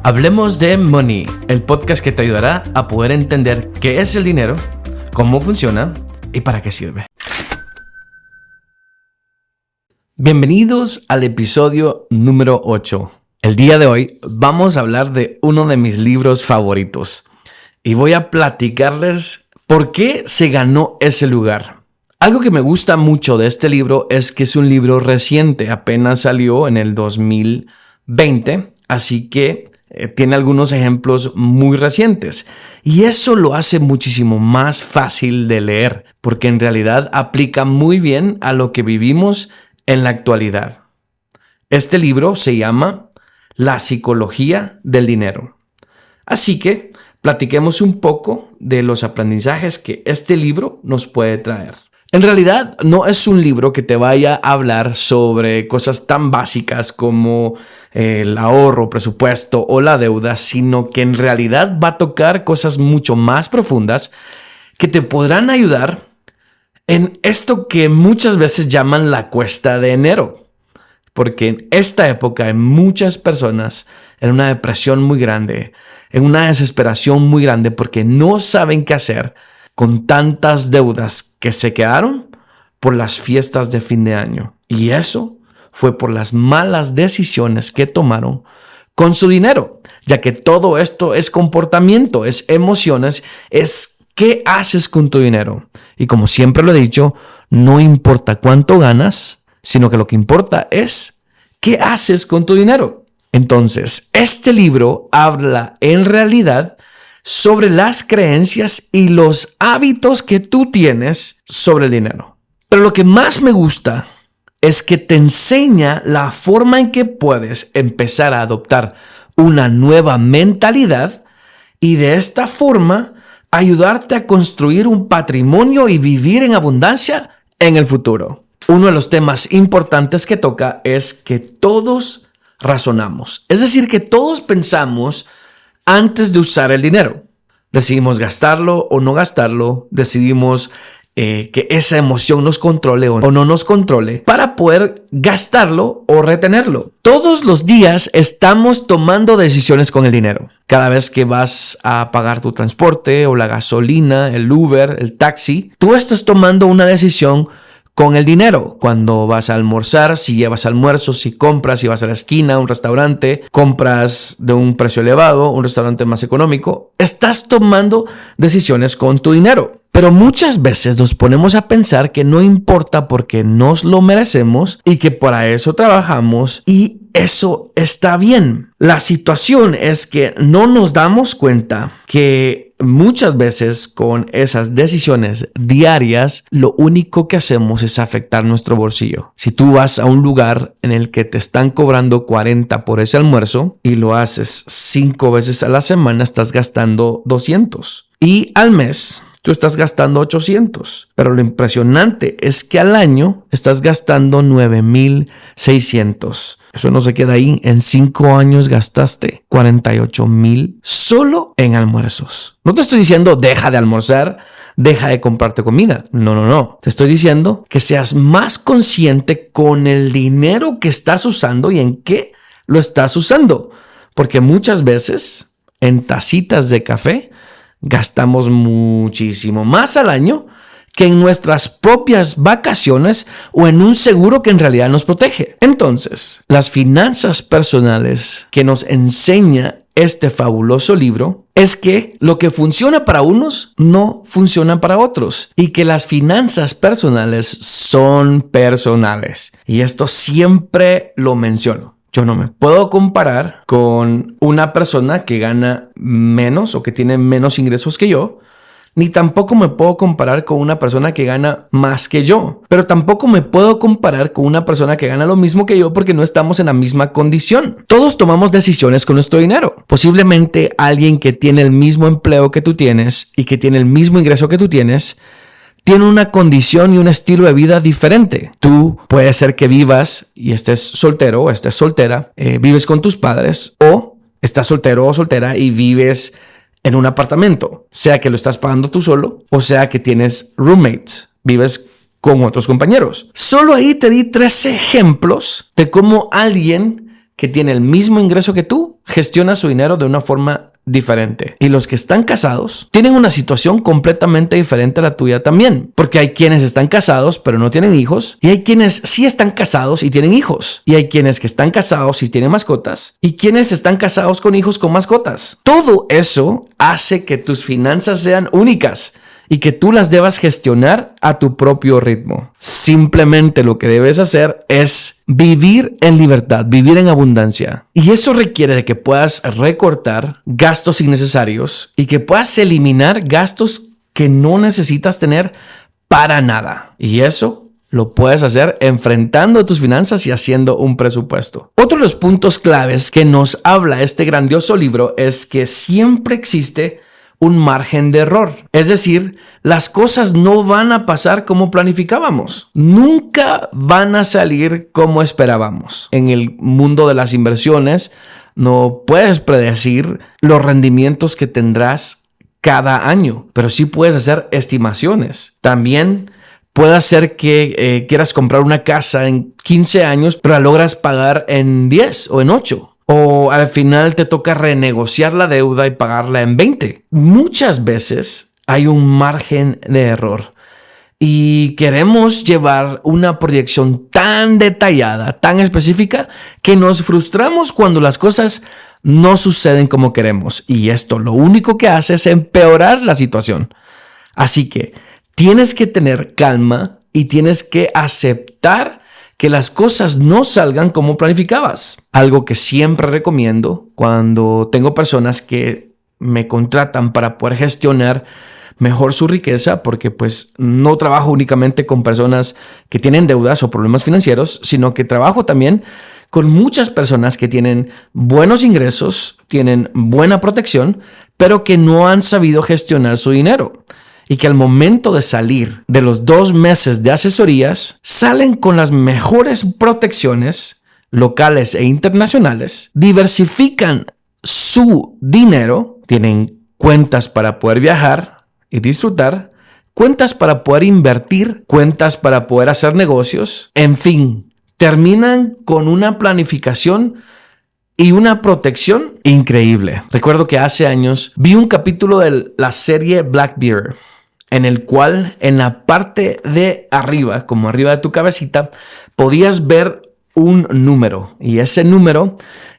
Hablemos de Money, el podcast que te ayudará a poder entender qué es el dinero, cómo funciona y para qué sirve. Bienvenidos al episodio número 8. El día de hoy vamos a hablar de uno de mis libros favoritos y voy a platicarles por qué se ganó ese lugar. Algo que me gusta mucho de este libro es que es un libro reciente, apenas salió en el 2020, así que tiene algunos ejemplos muy recientes y eso lo hace muchísimo más fácil de leer porque en realidad aplica muy bien a lo que vivimos en la actualidad. Este libro se llama La psicología del dinero. Así que platiquemos un poco de los aprendizajes que este libro nos puede traer. En realidad no es un libro que te vaya a hablar sobre cosas tan básicas como el ahorro, presupuesto o la deuda, sino que en realidad va a tocar cosas mucho más profundas que te podrán ayudar en esto que muchas veces llaman la cuesta de enero. Porque en esta época hay muchas personas en una depresión muy grande, en una desesperación muy grande porque no saben qué hacer con tantas deudas que se quedaron por las fiestas de fin de año. Y eso fue por las malas decisiones que tomaron con su dinero, ya que todo esto es comportamiento, es emociones, es qué haces con tu dinero. Y como siempre lo he dicho, no importa cuánto ganas, sino que lo que importa es qué haces con tu dinero. Entonces, este libro habla en realidad sobre las creencias y los hábitos que tú tienes sobre el dinero. Pero lo que más me gusta es que te enseña la forma en que puedes empezar a adoptar una nueva mentalidad y de esta forma ayudarte a construir un patrimonio y vivir en abundancia en el futuro. Uno de los temas importantes que toca es que todos razonamos. Es decir, que todos pensamos antes de usar el dinero. Decidimos gastarlo o no gastarlo. Decidimos que esa emoción nos controle o no nos controle para poder gastarlo o retenerlo. Todos los días estamos tomando decisiones con el dinero. Cada vez que vas a pagar tu transporte o la gasolina, el Uber, el taxi, tú estás tomando una decisión con el dinero. Cuando vas a almorzar, si llevas almuerzo, si compras, si vas a la esquina, a un restaurante, compras de un precio elevado, un restaurante más económico, estás tomando decisiones con tu dinero. Pero muchas veces nos ponemos a pensar que no importa porque nos lo merecemos y que para eso trabajamos y eso está bien. La situación es que no nos damos cuenta que muchas veces con esas decisiones diarias, lo único que hacemos es afectar nuestro bolsillo. Si tú vas a un lugar en el que te están cobrando 40 por ese almuerzo y lo haces 5 veces a la semana, estás gastando 200. Y al mes tú estás gastando 800, pero lo impresionante es que al año estás gastando 9,600. Eso no se queda ahí. En 5 años gastaste 48,000 solo en almuerzos. No te estoy diciendo deja de almorzar, deja de comprarte comida. No. Te estoy diciendo que seas más consciente con el dinero que estás usando y en qué lo estás usando. Porque muchas veces en tacitas de café gastamos muchísimo más al año que en nuestras propias vacaciones o en un seguro que en realidad nos protege. Entonces, las finanzas personales que nos enseña este fabuloso libro es que lo que funciona para unos no funciona para otros y que las finanzas personales son personales. Y esto siempre lo menciono. Yo no me puedo comparar con una persona que gana menos o que tiene menos ingresos que yo, ni tampoco me puedo comparar con una persona que gana más que yo, pero tampoco me puedo comparar con una persona que gana lo mismo que yo porque no estamos en la misma condición. Todos tomamos decisiones con nuestro dinero. Posiblemente alguien que tiene el mismo empleo que tú tienes y que tiene el mismo ingreso que tú tienes, tiene una condición y un estilo de vida diferente. Tú puede ser que vivas y estés soltero o estés soltera, vives con tus padres o estás soltero o soltera y vives en un apartamento, sea que lo estás pagando tú solo o sea que tienes roommates, vives con otros compañeros. Solo ahí te di 3 ejemplos de cómo alguien que tiene el mismo ingreso que tú gestiona su dinero de una forma diferente. Y los que están casados tienen una situación completamente diferente a la tuya también. Porque hay quienes están casados pero no tienen hijos. Y hay quienes sí están casados y tienen hijos. Y hay quienes que están casados y tienen mascotas. Y quienes están casados con hijos con mascotas. Todo eso hace que tus finanzas sean únicas y que tú las debas gestionar a tu propio ritmo. Simplemente lo que debes hacer es vivir en libertad, vivir en abundancia. Y eso requiere de que puedas recortar gastos innecesarios y que puedas eliminar gastos que no necesitas tener para nada. Y eso lo puedes hacer enfrentando tus finanzas y haciendo un presupuesto. Otro de los puntos claves que nos habla este grandioso libro es que siempre existe un margen de error. Es decir, las cosas no van a pasar como planificábamos. Nunca van a salir como esperábamos. En el mundo de las inversiones, no puedes predecir los rendimientos que tendrás cada año, pero sí puedes hacer estimaciones. También puede ser que quieras comprar una casa en 15 años, pero la logras pagar en 10 o en 8. O al final te toca renegociar la deuda y pagarla en 20. Muchas veces hay un margen de error y queremos llevar una proyección tan detallada, tan específica, que nos frustramos cuando las cosas no suceden como queremos. Y esto lo único que hace es empeorar la situación. Así que tienes que tener calma y tienes que aceptar que las cosas no salgan como planificabas. Algo que siempre recomiendo cuando tengo personas que me contratan para poder gestionar mejor su riqueza, porque pues no trabajo únicamente con personas que tienen deudas o problemas financieros, sino que trabajo también con muchas personas que tienen buenos ingresos, tienen buena protección, pero que no han sabido gestionar su dinero. Y que al momento de salir de los 2 meses de asesorías, salen con las mejores protecciones locales e internacionales, diversifican su dinero, tienen cuentas para poder viajar y disfrutar, cuentas para poder invertir, cuentas para poder hacer negocios, en fin, terminan con una planificación y una protección increíble. Recuerdo que hace años vi un capítulo de la serie Black Mirror, en el cual en la parte de arriba, como arriba de tu cabecita, podías ver un número. Y ese número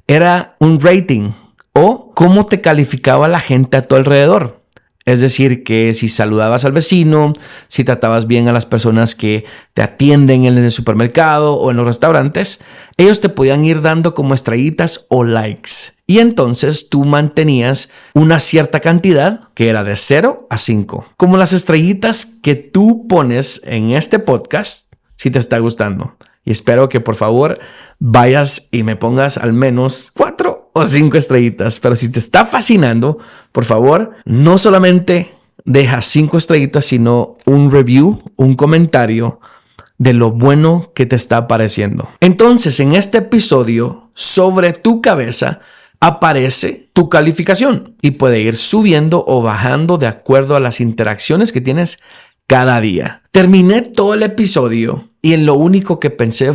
era un rating o cómo te calificaba la gente a tu alrededor. Es decir, que si saludabas al vecino, si tratabas bien a las personas que te atienden en el supermercado o en los restaurantes, ellos te podían ir dando como estrellitas o likes. Y entonces tú mantenías una cierta cantidad que era de 0 a 5. Como las estrellitas que tú pones en este podcast, si te está gustando. Y espero que por favor vayas y me pongas al menos 4 o 5 estrellitas. Pero si te está fascinando, por favor, no solamente deja 5 estrellitas, sino un review, un comentario de lo bueno que te está pareciendo. Entonces, en este episodio, sobre tu cabeza aparece tu calificación y puede ir subiendo o bajando de acuerdo a las interacciones que tienes cada día. Terminé todo el episodio y en lo único que pensé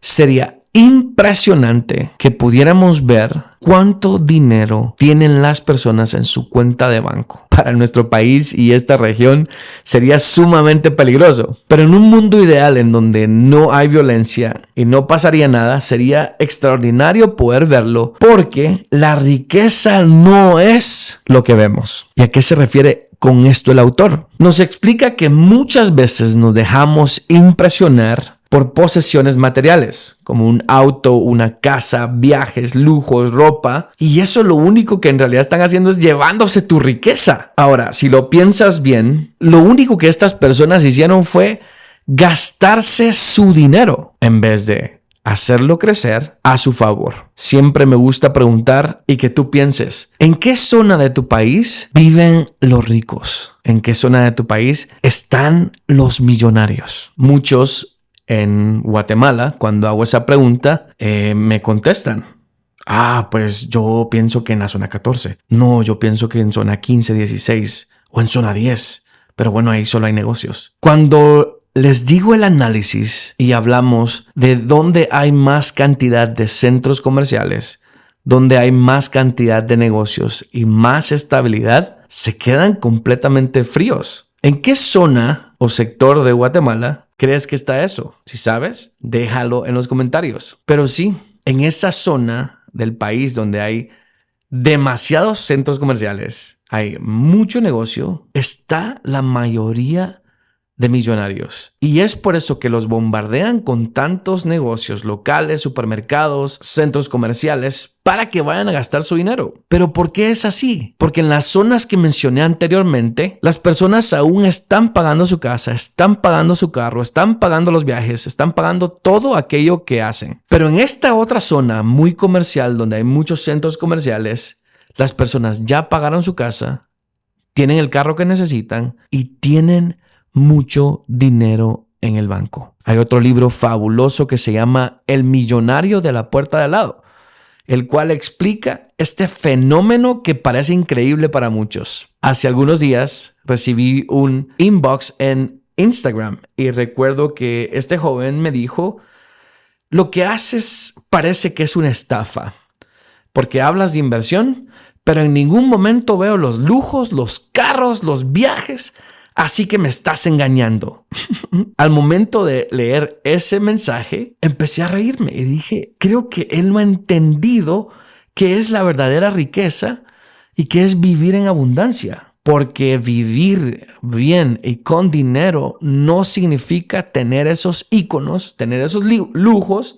sería impresionante que pudiéramos ver cuánto dinero tienen las personas en su cuenta de banco. Para nuestro país y esta región sería sumamente peligroso. Pero en un mundo ideal en donde no hay violencia y no pasaría nada, sería extraordinario poder verlo, porque la riqueza no es lo que vemos. ¿Y a qué se refiere con esto el autor? Nos explica que muchas veces nos dejamos impresionar por posesiones materiales, como un auto, una casa, viajes, lujos, ropa. Y eso lo único que en realidad están haciendo es llevándose tu riqueza. Ahora, si lo piensas bien, lo único que estas personas hicieron fue gastarse su dinero en vez de hacerlo crecer a su favor. Siempre me gusta preguntar y que tú pienses, ¿en qué zona de tu país viven los ricos? ¿En qué zona de tu país están los millonarios? Muchos en Guatemala, cuando hago esa pregunta, me contestan, pues yo pienso que en la zona 14. No, yo pienso que en zona 15, 16 o en zona 10. Pero bueno, ahí solo hay negocios. Cuando les digo el análisis y hablamos de dónde hay más cantidad de centros comerciales, donde hay más cantidad de negocios y más estabilidad, se quedan completamente fríos. ¿En qué zona o sector de Guatemala crees que está eso? Si sabes, déjalo en los comentarios. Pero sí, en esa zona del país donde hay demasiados centros comerciales, hay mucho negocio, está la mayoría de millonarios. Y es por eso que los bombardean con tantos negocios locales, supermercados, centros comerciales, para que vayan a gastar su dinero. ¿Pero por qué es así? Porque en las zonas que mencioné anteriormente, las personas aún están pagando su casa, están pagando su carro, están pagando los viajes, están pagando todo aquello que hacen. Pero en esta otra zona muy comercial, donde hay muchos centros comerciales, las personas ya pagaron su casa, tienen el carro que necesitan y tienen mucho dinero en el banco. Hay otro libro fabuloso que se llama El millonario de la puerta de al lado, el cual explica este fenómeno que parece increíble para muchos. Hace algunos días recibí un inbox en Instagram y recuerdo que este joven me dijo: lo que haces parece que es una estafa, porque hablas de inversión, pero en ningún momento veo los lujos, los carros, los viajes. Así que me estás engañando. Al momento de leer ese mensaje, empecé a reírme y dije, creo que él no ha entendido qué es la verdadera riqueza y qué es vivir en abundancia. Porque vivir bien y con dinero no significa tener esos íconos, tener esos lujos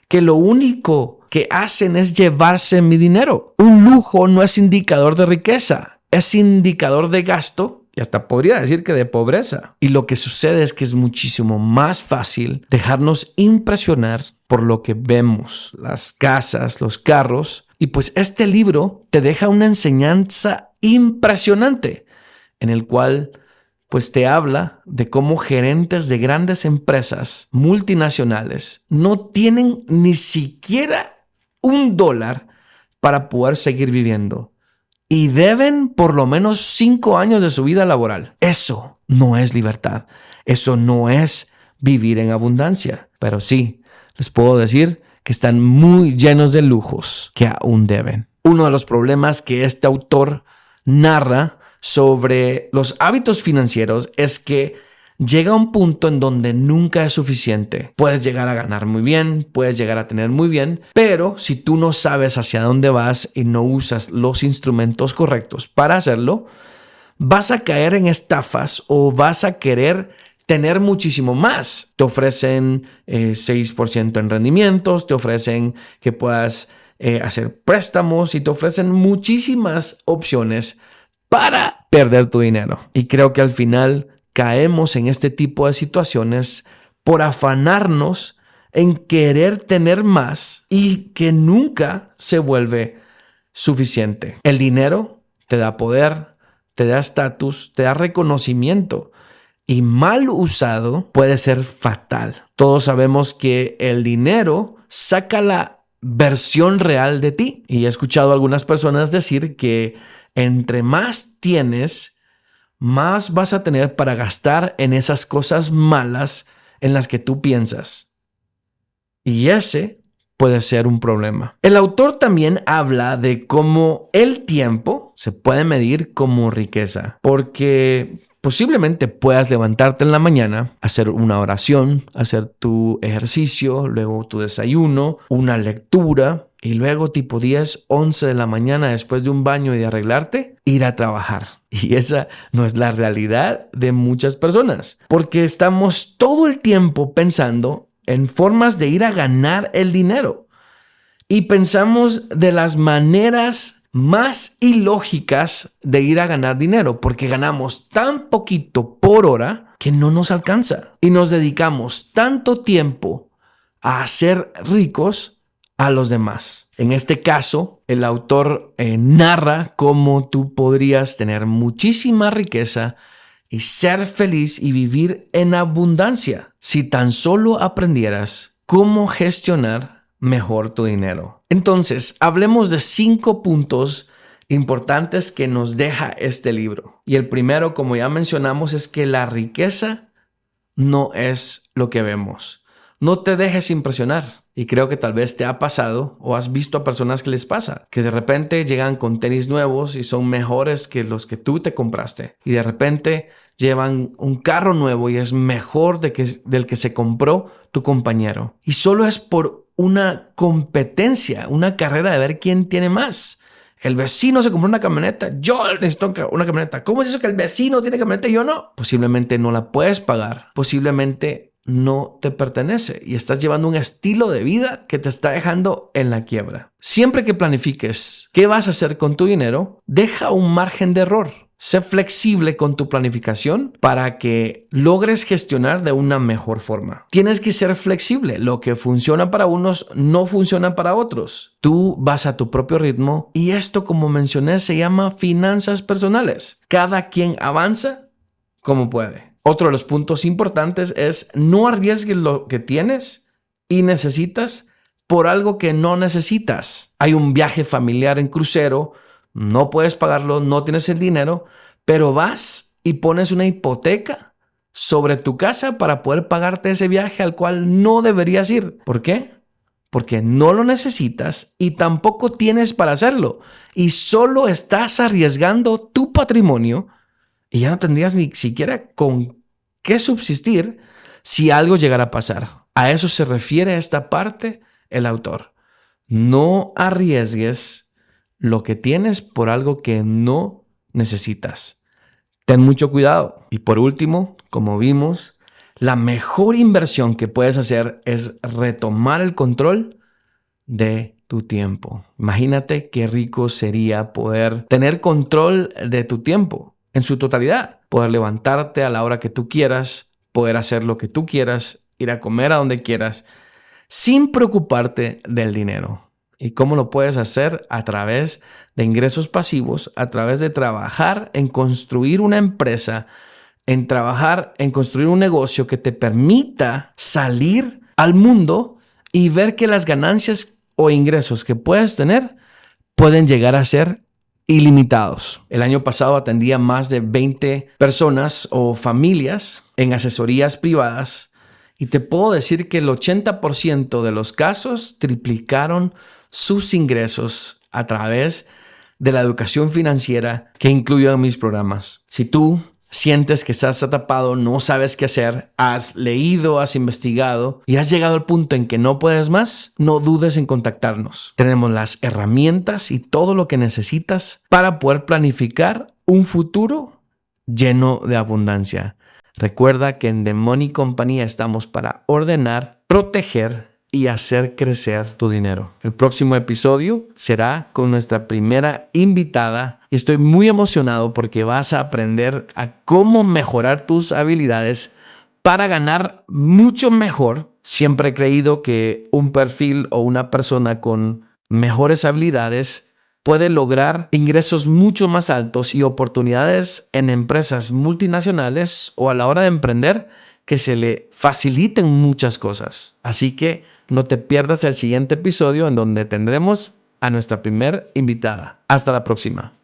que lo único que hacen es llevarse mi dinero. Un lujo no es indicador de riqueza, es indicador de gasto. Y hasta podría decir que de pobreza. Y lo que sucede es que es muchísimo más fácil dejarnos impresionar por lo que vemos, las casas, los carros. Y pues este libro te deja una enseñanza impresionante en el cual pues te habla de cómo gerentes de grandes empresas multinacionales no tienen ni siquiera $1 para poder seguir viviendo. Y deben por lo menos 5 años de su vida laboral. Eso no es libertad. Eso no es vivir en abundancia. Pero sí, les puedo decir que están muy llenos de lujos que aún deben. Uno de los problemas que este autor narra sobre los hábitos financieros es que llega a un punto en donde nunca es suficiente. Puedes llegar a ganar muy bien, puedes llegar a tener muy bien, pero si tú no sabes hacia dónde vas y no usas los instrumentos correctos para hacerlo, vas a caer en estafas o vas a querer tener muchísimo más. Te ofrecen 6% en rendimientos, te ofrecen que puedas hacer préstamos y te ofrecen muchísimas opciones para perder tu dinero. Y creo que al final caemos en este tipo de situaciones por afanarnos en querer tener más y que nunca se vuelve suficiente. El dinero te da poder, te da estatus, te da reconocimiento y mal usado puede ser fatal. Todos sabemos que el dinero saca la versión real de ti y he escuchado a algunas personas decir que entre más tienes, más vas a tener para gastar en esas cosas malas en las que tú piensas. Y ese puede ser un problema. El autor también habla de cómo el tiempo se puede medir como riqueza, porque posiblemente puedas levantarte en la mañana, hacer una oración, hacer tu ejercicio, luego tu desayuno, una lectura y luego tipo 10, 11 de la mañana después de un baño y de arreglarte, ir a trabajar. Y esa no es la realidad de muchas personas, porque estamos todo el tiempo pensando en formas de ir a ganar el dinero y pensamos de las maneras más ilógicas de ir a ganar dinero, porque ganamos tan poquito por hora que no nos alcanza y nos dedicamos tanto tiempo a ser ricos a los demás. En este caso, el autor narra cómo tú podrías tener muchísima riqueza y ser feliz y vivir en abundancia si tan solo aprendieras cómo gestionar mejor tu dinero. Entonces, hablemos de 5 puntos importantes que nos deja este libro. Y el primero, como ya mencionamos, es que la riqueza no es lo que vemos. No te dejes impresionar. Y creo que tal vez te ha pasado o has visto a personas que les pasa, que de repente llegan con tenis nuevos y son mejores que los que tú te compraste. Y de repente llevan un carro nuevo y es mejor del que se compró tu compañero. Y solo es por una competencia, una carrera de ver quién tiene más. El vecino se compró una camioneta, yo necesito una camioneta. ¿Cómo es eso que el vecino tiene camioneta y yo no? Posiblemente no la puedes pagar. Posiblemente no te pertenece y estás llevando un estilo de vida que te está dejando en la quiebra. Siempre que planifiques qué vas a hacer con tu dinero, deja un margen de error. Sé flexible con tu planificación para que logres gestionar de una mejor forma. Tienes que ser flexible. Lo que funciona para unos no funciona para otros. Tú vas a tu propio ritmo y esto, como mencioné, se llama finanzas personales. Cada quien avanza como puede. Otro de los puntos importantes es no arriesgues lo que tienes y necesitas por algo que no necesitas. Hay un viaje familiar en crucero, no puedes pagarlo, no tienes el dinero, pero vas y pones una hipoteca sobre tu casa para poder pagarte ese viaje al cual no deberías ir. ¿Por qué? Porque no lo necesitas y tampoco tienes para hacerlo. Y solo estás arriesgando tu patrimonio y ya no tendrías ni siquiera con qué subsistir si algo llegara a pasar. A eso se refiere esta parte el autor. No arriesgues lo que tienes por algo que no necesitas. Ten mucho cuidado. Y por último, como vimos, la mejor inversión que puedes hacer es retomar el control de tu tiempo. Imagínate qué rico sería poder tener control de tu tiempo en su totalidad. Poder levantarte a la hora que tú quieras, poder hacer lo que tú quieras, ir a comer a donde quieras, sin preocuparte del dinero. ¿Y cómo lo puedes hacer? A través de ingresos pasivos, a través de trabajar en construir una empresa, en trabajar en construir un negocio que te permita salir al mundo y ver que las ganancias o ingresos que puedes tener pueden llegar a ser ilimitados. El año pasado atendí a más de 20 personas o familias en asesorías privadas y te puedo decir que el 80% de los casos triplicaron sus ingresos a través de la educación financiera que incluyo en mis programas. Si tú sientes que estás atrapado, no sabes qué hacer, has leído, has investigado y has llegado al punto en que no puedes más, no dudes en contactarnos. Tenemos las herramientas y todo lo que necesitas para poder planificar un futuro lleno de abundancia. Recuerda que en The Money Company estamos para ordenar, proteger y hacer crecer tu dinero. El próximo episodio será con nuestra primera invitada y estoy muy emocionado porque vas a aprender a cómo mejorar tus habilidades para ganar mucho mejor. Siempre he creído que un perfil o una persona con mejores habilidades puede lograr ingresos mucho más altos y oportunidades en empresas multinacionales o a la hora de emprender que se le faciliten muchas cosas. Así que no te pierdas el siguiente episodio en donde tendremos a nuestra primera invitada. Hasta la próxima.